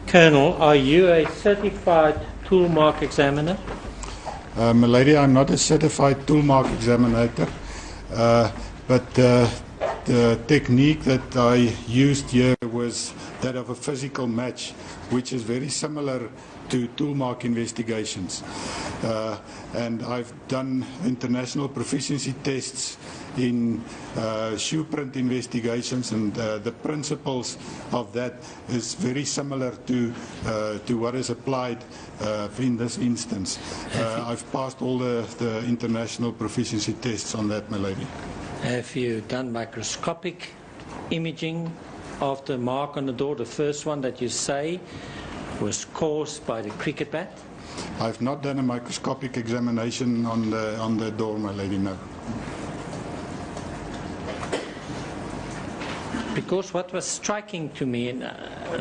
Colonel, are you a certified tool mark examiner? My lady, I'm not a certified tool mark examiner, but the technique that I used here was that of a physical match, which is very similar to tool mark investigations. And I've done international proficiency tests in shoe print investigations, and the principles of that is very similar to what is applied in this instance. I've passed all the international proficiency tests on that, my lady. Have you done microscopic imaging of the mark on the door, the first one that you say was caused by the cricket bat? I've not done a microscopic examination on the door, my lady, no. Because what was striking to me, and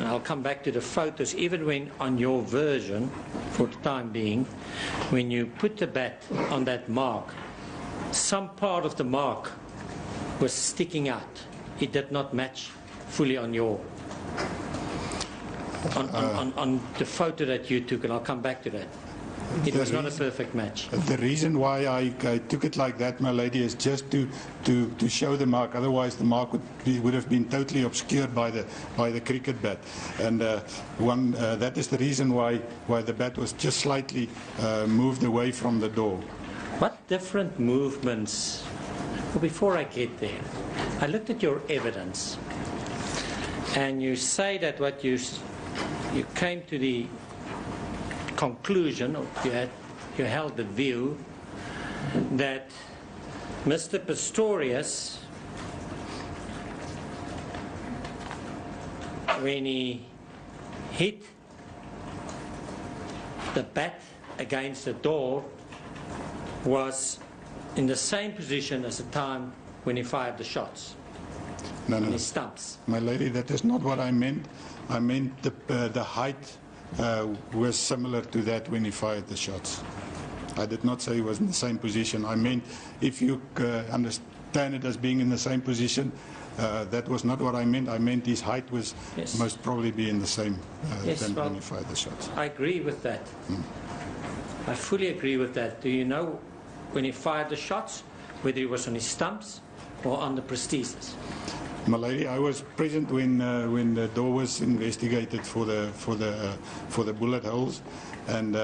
I'll come back to the photos, even when on your version, for the time being, when you put the bat on that mark, some part of the mark was sticking out. It did not match fully on your on the photo that you took, and I'll come back to that. It was not a perfect match. The reason why I took it like that, my lady, is just to show the mark. Otherwise, the mark would have been totally obscured by the cricket bat. And that is the reason why the bat was just slightly moved away from the door. What different movements? Well, before I get there, I looked at your evidence, and you say that what you came to the conclusion, or you held the view that Mr. Pistorius, when he hit the bat against the door, was in the same position as the time when he fired the shots. No. His stumps. My lady, that is not what I meant. I meant the height was similar to that when he fired the shots. I did not say he was in the same position. I meant, if you understand it as being in the same position, that was not what I meant. I meant his height was most probably be in the same than when he fired the shots. I agree with that. I fully agree with that. Do you know when he fired the shots, whether he was on his stumps or on the prosthesis? My lady, I was present when the door was investigated for the bullet holes, and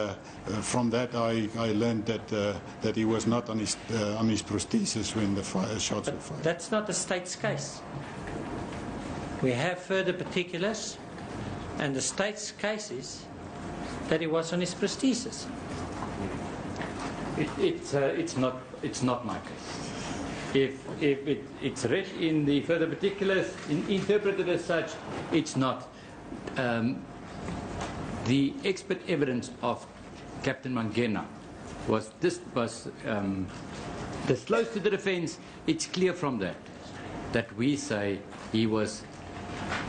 from that I learned that he was not on his prosthesis when the shots were fired. That's not the state's case. We have further particulars, and the state's case is that he was on his prosthesis. It's not my case. If it's read in the further particulars, interpreted as such, it's not. The expert evidence of Captain Mangena was disclosed to the defence. It's clear from that we say he was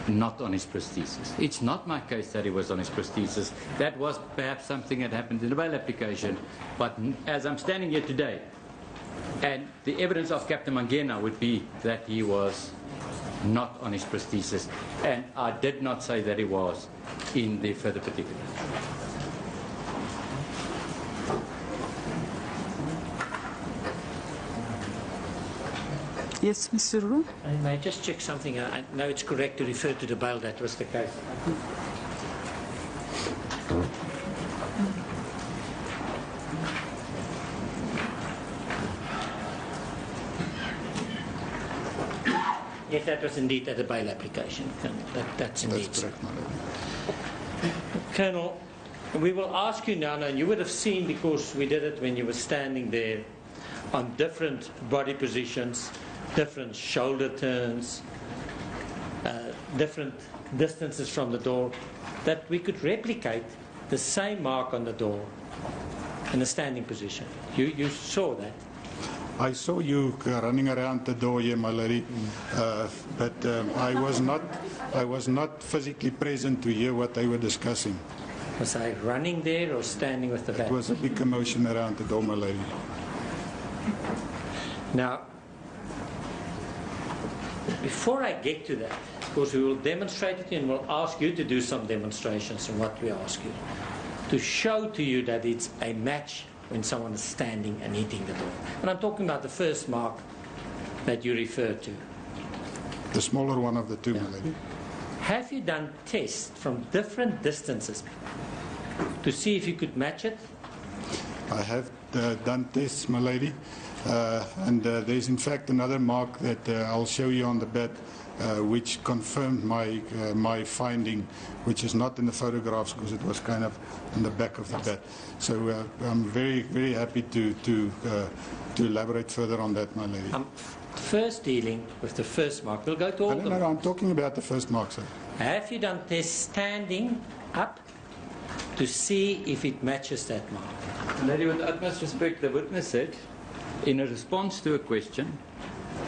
not on his prosthesis. It's not my case that he was on his prosthesis. That was perhaps something that happened in the bail application, but as I'm standing here today, and the evidence of Captain Mangena would be that he was not on his prosthesis, and I did not say that he was in the further particulars. Yes, Mr. Roux? May I just check something? I know it's correct to refer to the bail, that was the case. Yes, that was indeed at the bail application. That's indeed. That's correct, my lady. Colonel, we will ask you now, and you would have seen, because we did it when you were standing there, on different body positions, different shoulder turns, different distances from the door, that we could replicate the same mark on the door in a standing position. You saw that. I saw you running around the door here, my lady, but I was not physically present to hear what they were discussing. Was I running there or standing with the bat? It was a big commotion around the door, my lady. Now, before I get to that, because we will demonstrate it and we'll ask you to do some demonstrations on what we ask you, to show to you that it's a match when someone is standing and hitting the door. And I'm talking about the first mark that you referred to. The smaller one of the two, my lady. Have you done tests from different distances to see if you could match it? I have done tests, my lady, and there's in fact another mark that I'll show you on the bat, which confirmed my finding, which is not in the photographs because it was kind of in the back of the bat. So I'm very, very happy to elaborate further on that, my lady. First dealing with the first mark. We'll go to all of them. No, I'm talking about the first mark, sir. Have you done tests standing up to see if it matches that mark? Lady, with utmost respect, the witness said, in a response to a question,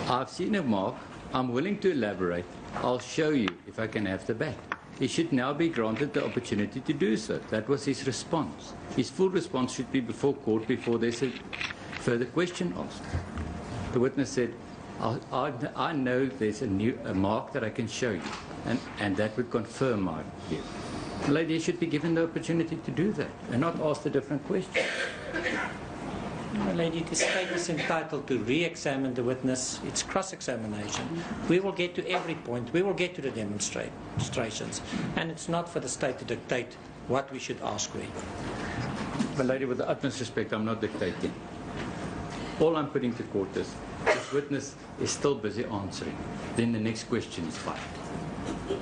I've seen a mark, I'm willing to elaborate, I'll show you if I can have the bat. He should now be granted the opportunity to do so. That was his response. His full response should be before court before there's a further question asked. The witness said, I know there's a mark that I can show you, and that would confirm my view. The lady should be given the opportunity to do that and not ask a different question. My lady, the state is entitled to re-examine the witness. It's cross-examination. We will get to every point. We will get to the demonstrations. And it's not for the state to dictate what we should ask we. But lady, with the utmost respect, I'm not dictating. All I'm putting to court is, this witness is still busy answering. Then the next question is filed.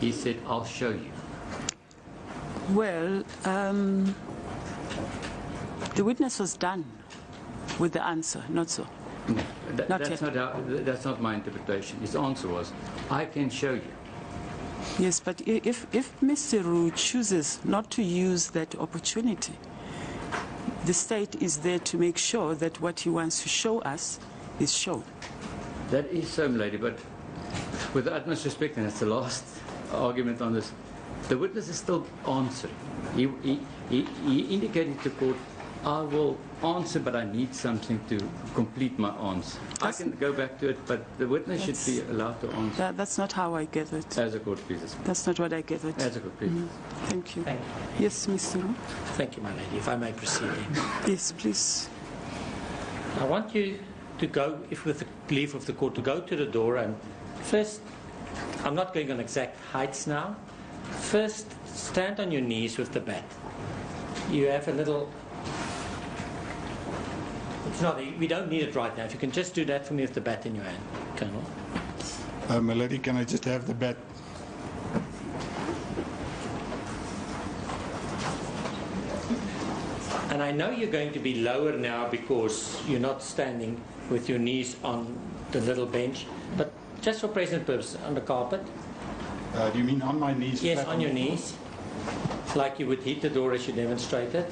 He said, I'll show you. Well, the witness was done with the answer, not so. No, that's not my interpretation. His answer was, I can show you. Yes, but if Mr. Roux chooses not to use that opportunity, the state is there to make sure that what he wants to show us is shown. That is so, lady, but with the utmost respect, and it's the last argument on this, the witness is still answering. He indicated to court, I will answer, but I need something to complete my answer. I can go back to it, but the witness should be allowed to answer. That's not how I get it. As a court pleases. That's not what I get it. As a court pleases. Thank you. Thank you. Yes, Mr. Roux? Thank you, my lady. If I may proceed then. Yes, please. I want you to go, if with the leave of the court, to go to the door and first, I'm not going on exact heights now. First, stand on your knees with the bat. You have a little... It's not, we don't need it right now. If you can just do that for me with the bat in your hand, Colonel. My lady, can I just have the bat? And I know you're going to be lower now because you're not standing with your knees on the little bench, but just for present purposes, on the carpet. Do you mean on my knees? Yes, on your knees, like you would hit the door as you demonstrated.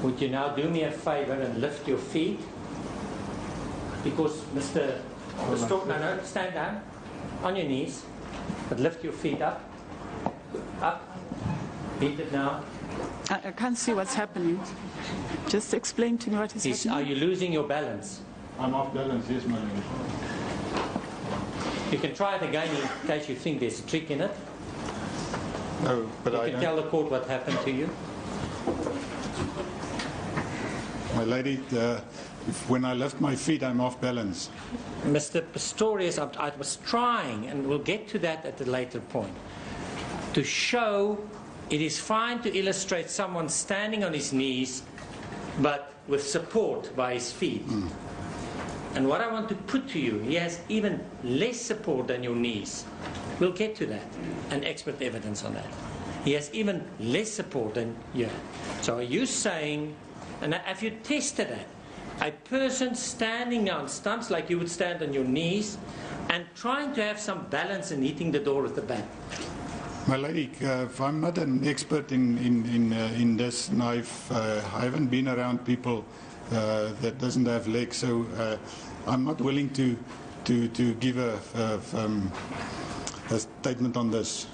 Would you now do me a favor and lift your feet? Because Mr. No, stand down, on your knees, but lift your feet up. Beat it now. I can't see what's happening. Just explain to me what is happening. Are you losing your balance? I'm off balance, yes, my lady. You can try it again in case you think there's a trick in it. No, but I You can tell the court what happened to you. My lady, when I lift my feet, I'm off balance. Mr. Pistorius, I was trying, and we'll get to that at a later point, to show it is fine to illustrate someone standing on his knees, but with support by his feet. And what I want to put to you, he has even less support than your knees. We'll get to that, and expert evidence on that. He has even less support than you. So are you saying, and have you tested that? A person standing on stumps like you would stand on your knees and trying to have some balance in hitting the door with the bat. My lady, I'm not an expert in this, and I haven't been around people that doesn't have legs, so I'm not willing to give a statement on this.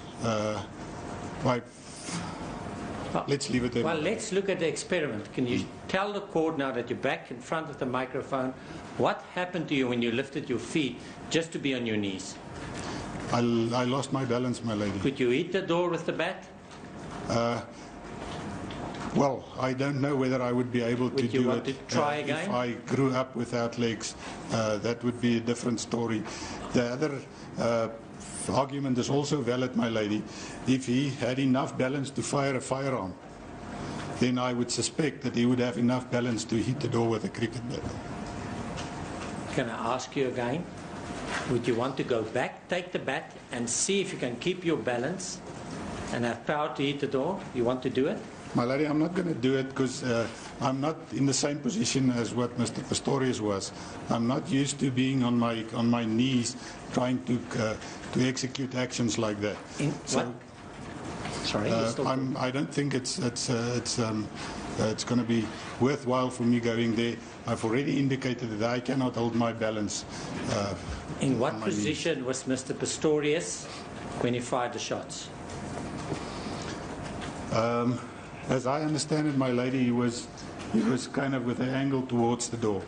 Let's leave it there. Well, let's look at the experiment. Can you tell the court now that you're back in front of the microphone, what happened to you when you lifted your feet just to be on your knees? I lost my balance, my lady. Could you hit the door with the bat? Well, I don't know whether I would be able to Would you do want it to try again? if I grew up without legs. That would be a different story. The other argument is also valid, my lady. If he had enough balance to fire a firearm, then I would suspect that he would have enough balance to hit the door with a cricket bat. Can I ask you again? Would you want to go back, take the bat, and see if you can keep your balance and have power to hit the door? You want to do it? My lady, I'm not going to do it because I'm not in the same position as what Mr. Pistorius was. I'm not used to being on my knees trying to execute actions like that. What? Sorry, I don't think it's going to be worthwhile for me going there. I've already indicated that I cannot hold my balance. In what position was Mr. Pistorius when he fired the shots? As I understand it, my lady, he was kind of with an angle towards the door.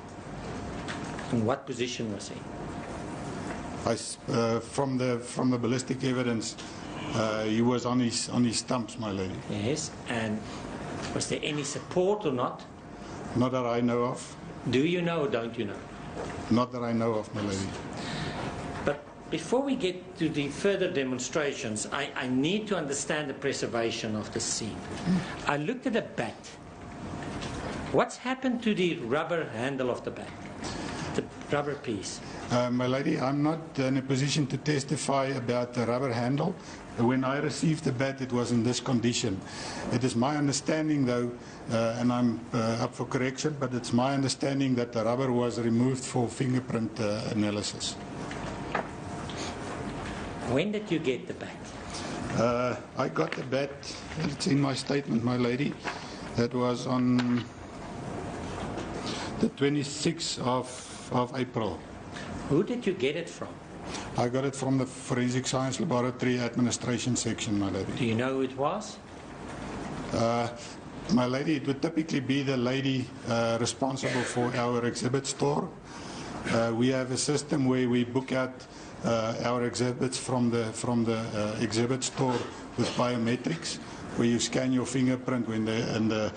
In what position was he? From the ballistic evidence, he was on his stumps, my lady. Yes, and was there any support or not? Not that I know of. Do you know or don't you know? Not that I know of, my lady. But before we get to the further demonstrations, I need to understand the preservation of the scene. I looked at the bat. What's happened to the rubber handle of the bat? The rubber piece? My lady, I'm not in a position to testify about the rubber handle. When I received the bat, it was in this condition. It is my understanding, though, and I'm up for correction, but it's my understanding that the rubber was removed for fingerprint analysis. When did you get the bat? I got the bat, it's in my statement, my lady. That was on the 26th of April. Who did you get it from? I got it from the Forensic Science Laboratory Administration Section, my lady. Do you know who it was? My lady, it would typically be the lady responsible for our exhibit store. We have a system where we book out our exhibits from the exhibit store with biometrics, where you scan your fingerprint and the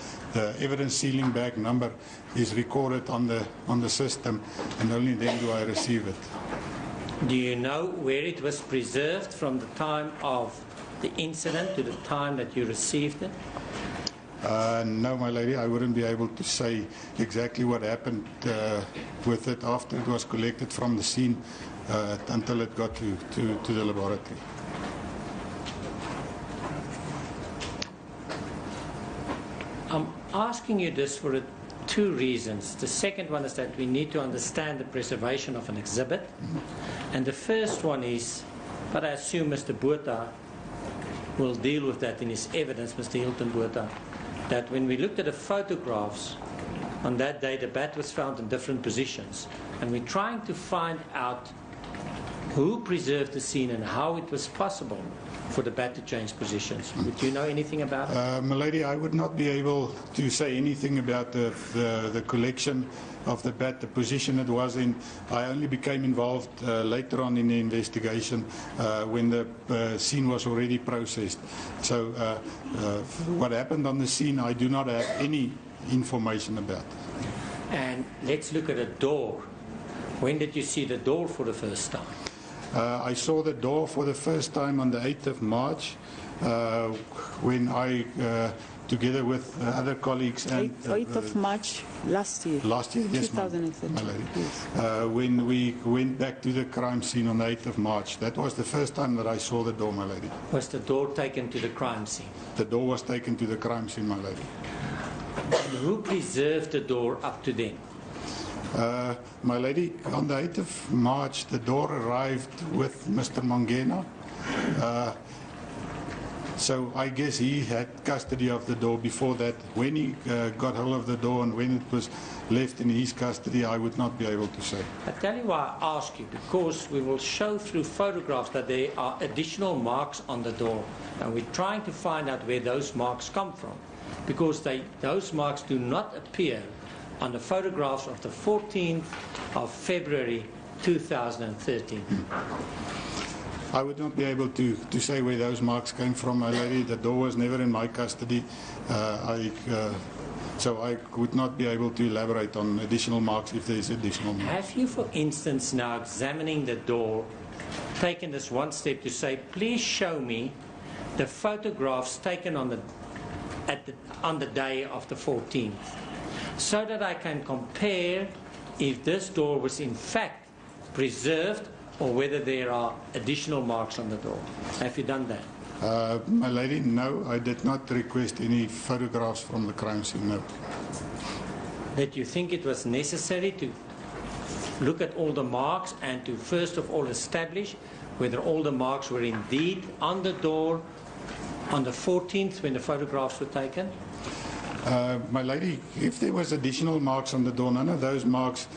evidence sealing bag number is recorded on the system, and only then do I receive it. Do you know where it was preserved from the time of the incident to the time that you received it? No, my lady, I wouldn't be able to say exactly what happened with it after it was collected from the scene until it got to the laboratory. I'm asking you this for two reasons. The second one is that we need to understand the preservation of an exhibit. And the first one is, but I assume Mr. Botha will deal with that in his evidence, Mr. Hilton Botha, that when we looked at the photographs, on that day the bat was found in different positions. And we're trying to find out who preserved the scene and how it was possible for the bat to change positions. Would you know anything about it? My lady, I would not be able to say anything about the collection of the bat, the position it was in. I only became involved later on in the investigation when the scene was already processed. So what happened on the scene, I do not have any information about. And let's look at a door. When did you see the door for the first time? I saw the door for the first time on the 8th of March when I, together with other colleagues and 8th of March last year. Last year, yes, 2013. my lady. Yes. When we went back to the crime scene on the 8th of March. That was the first time that I saw the door, my lady. Was the door taken to the crime scene? The door was taken to the crime scene, my lady. And who preserved the door up to then? My lady, on the 8th of March, the door arrived with Mr. Mangena. So I guess he had custody of the door before that. When he got hold of the door and when it was left in his custody, I would not be able to say. I tell you why I ask you, because we will show through photographs that there are additional marks on the door, and we're trying to find out where those marks come from, because those marks do not appear on the photographs of the 14th of February 2013. I would not be able to say where those marks came from, my lady. The door was never in my custody. So I would not be able to elaborate on additional marks if there is additional marks. Have you, for instance, now examining the door, taken this one step to say, please show me the photographs taken on the day of the 14th, so that I can compare if this door was in fact preserved or whether there are additional marks on the door? Have you done that? My lady, no, I did not request any photographs from the crime scene, no. That you think it was necessary to look at all the marks and to first of all establish whether all the marks were indeed on the door on the 14th when the photographs were taken? My lady, if there was additional marks on the door, none of those marks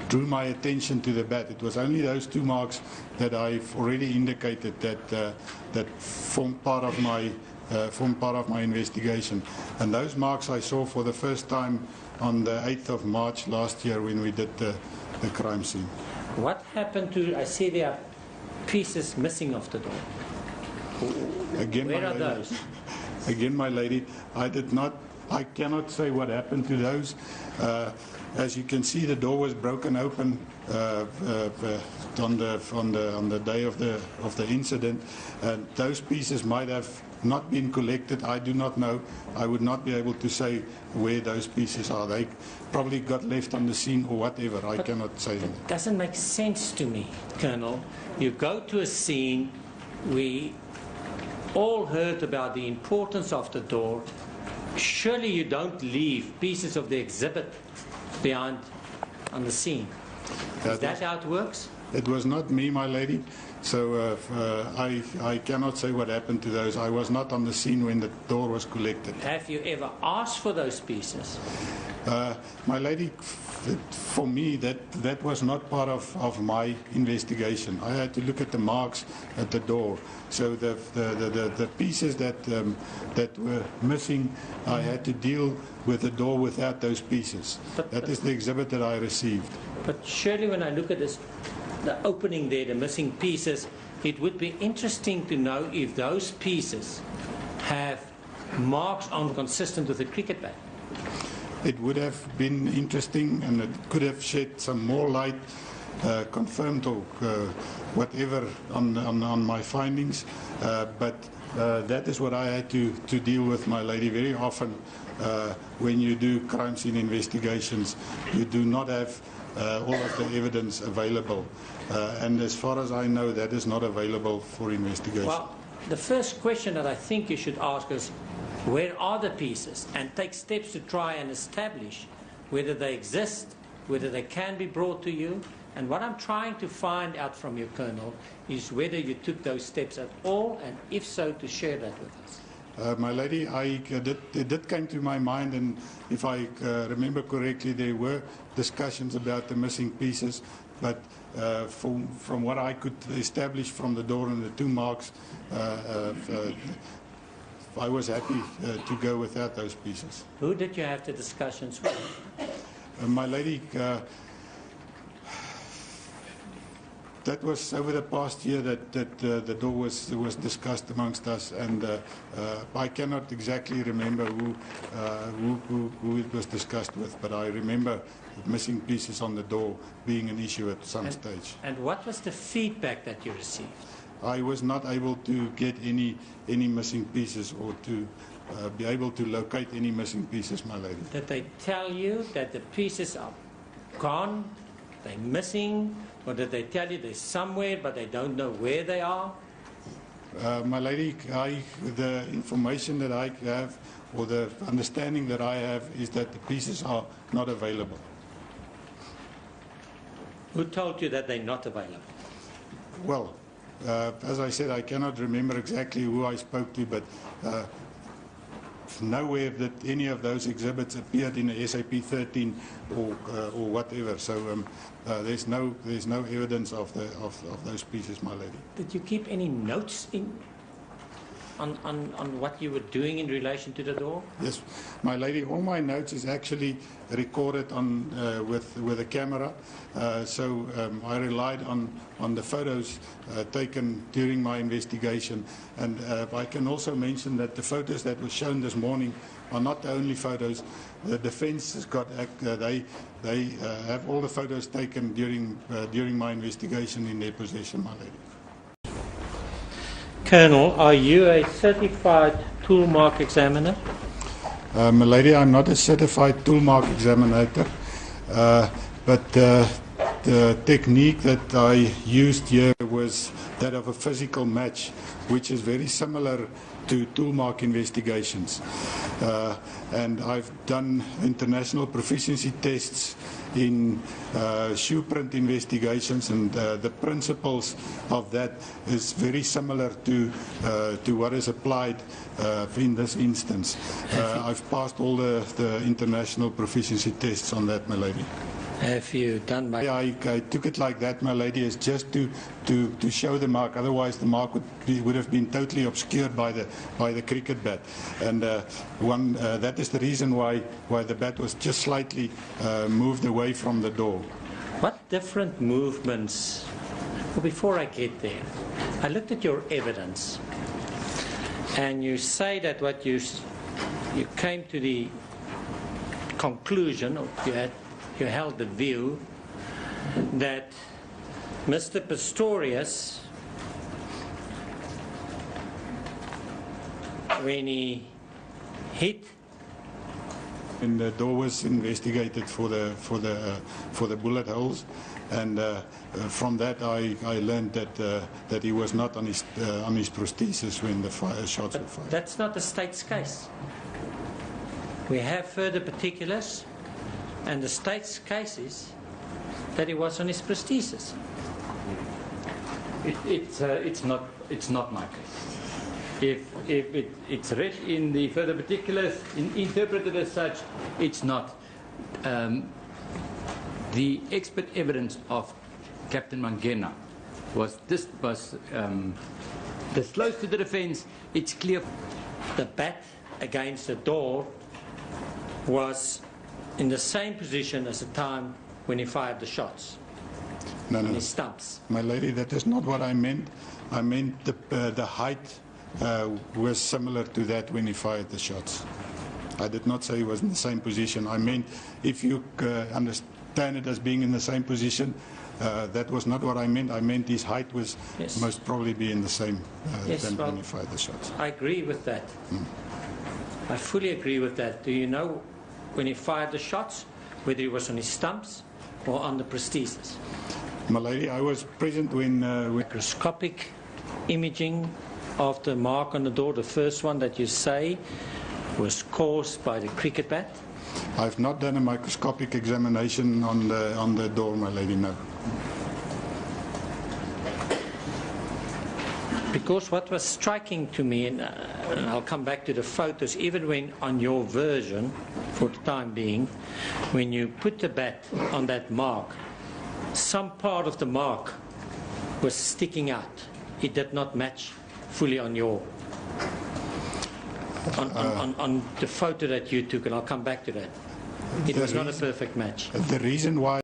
drew my attention to the bat. It was only those 2 marks that I've already indicated that formed part of my investigation. And those marks I saw for the first time on the 8th of March last year when we did the crime scene. What happened to, I see there are pieces missing off the door. Again, where are those? Again, my lady, I cannot say what happened to those. As you can see, the door was broken open on the day of the incident, and those pieces might have not been collected. I do not know. I would not be able to say where those pieces are. They probably got left on the scene or whatever. I cannot say that. It doesn't make sense to me, Colonel. You go to a scene, we all heard about the importance of the door. Surely you don't leave pieces of the exhibit behind on the scene. Is that how it works? It was not me, my lady. So I cannot say what happened to those. I was not on the scene when the door was collected. Have you ever asked for those pieces? My lady, for me, that was not part of my investigation. I had to look at the marks at the door. So the pieces that were missing, I had to deal with the door without those pieces. That is the exhibit that I received. But surely when I look at this, the opening there, the missing pieces, it would be interesting to know if those pieces have marks on consistent with a cricket bat. It would have been interesting, and it could have shed some more light, confirmed or whatever on my findings. But that is what I had to deal with, my lady. Very often when you do crime scene investigations, you do not have all of the evidence available. And as far as I know, that is not available for investigation. Well, the first question that I think you should ask is, where are the pieces? And take steps to try and establish whether they exist, whether they can be brought to you. And what I'm trying to find out from you, Colonel, is whether you took those steps at all, and if so, to share that with us. My lady, it did come to my mind, and if I remember correctly, there were discussions about the missing pieces, but from what I could establish from the door and the 2 marks, I was happy to go without those pieces. Who did you have the discussions with? My lady, that was over the past year that the door was discussed amongst us, and I cannot exactly remember who it was discussed with, but I remember missing pieces on the door being an issue at some stage. And what was the feedback that you received? I was not able to get any missing pieces or to be able to locate any missing pieces, my lady. Did they tell you that the pieces are gone, they're missing, or did they tell you they're somewhere but they don't know where they are? My lady, the information that I have, or the understanding that I have, is that the pieces are not available. Who told you that they're not available? Well, as I said, I cannot remember exactly who I spoke to, but nowhere that any of those exhibits appeared in the SAP 13 or whatever. So there's no evidence of those pieces, my lady. Did you keep any notes on what you were doing in relation to the door? Yes, my lady, all my notes is actually recorded on with a camera, so I relied on the photos taken during my investigation. And I can also mention that the photos that were shown this morning are not the only photos. The defence has got they have all the photos taken during my investigation in their possession, my lady. Colonel, are you a certified tool mark examiner? My lady, I'm not a certified tool mark examiner, but the technique that I used here was that of a physical match, which is very similar to tool mark investigations. And I've done international proficiency tests in shoe print investigations, and the principles of that is very similar to what is applied in this instance. I've passed all the international proficiency tests on that, my lady. Have you done by... I took it like that, my lady, is just to show the mark. Otherwise, the mark would have been totally obscured by the cricket bat. And that is the reason why the bat was just slightly moved away from the door. What different movements... Well, before I get there, I looked at your evidence, and you say that what you came to the conclusion, or you held the view that Mr. Pistorius, when he hit, and the door was investigated for the bullet holes, and from that I learned that he was not on his prosthesis when the shots were fired. That's not the state's case. We have further particulars, and the state's case is that he was on his prosthesis. It's not my case. If it's read in the further particulars, interpreted as such, it's not. The expert evidence of Captain Mangena was disclosed to the defence. It's clear. The bat against the door was in the same position as the time when he fired the shots. No. In his stumps. My lady, that is not what I meant. I meant the height was similar to that when he fired the shots. I did not say he was in the same position. I meant, if you understand it as being in the same position, that was not what I meant. I meant his height was most probably be in the same than when he fired the shots. I agree with that. I fully agree with that. Do you know when he fired the shots, whether he was on his stumps or on the prosthesis? My lady, I was present when... Microscopic imaging of the mark on the door, the first one that you say was caused by the cricket bat? I've not done a microscopic examination on the door, my lady, no. Because what was striking to me, and I'll come back to the photos, even when on your version, for the time being, when you put the bat on that mark, some part of the mark was sticking out. It did not match fully on your... on the photo that you took, and I'll come back to that. It was not a perfect match. The reason why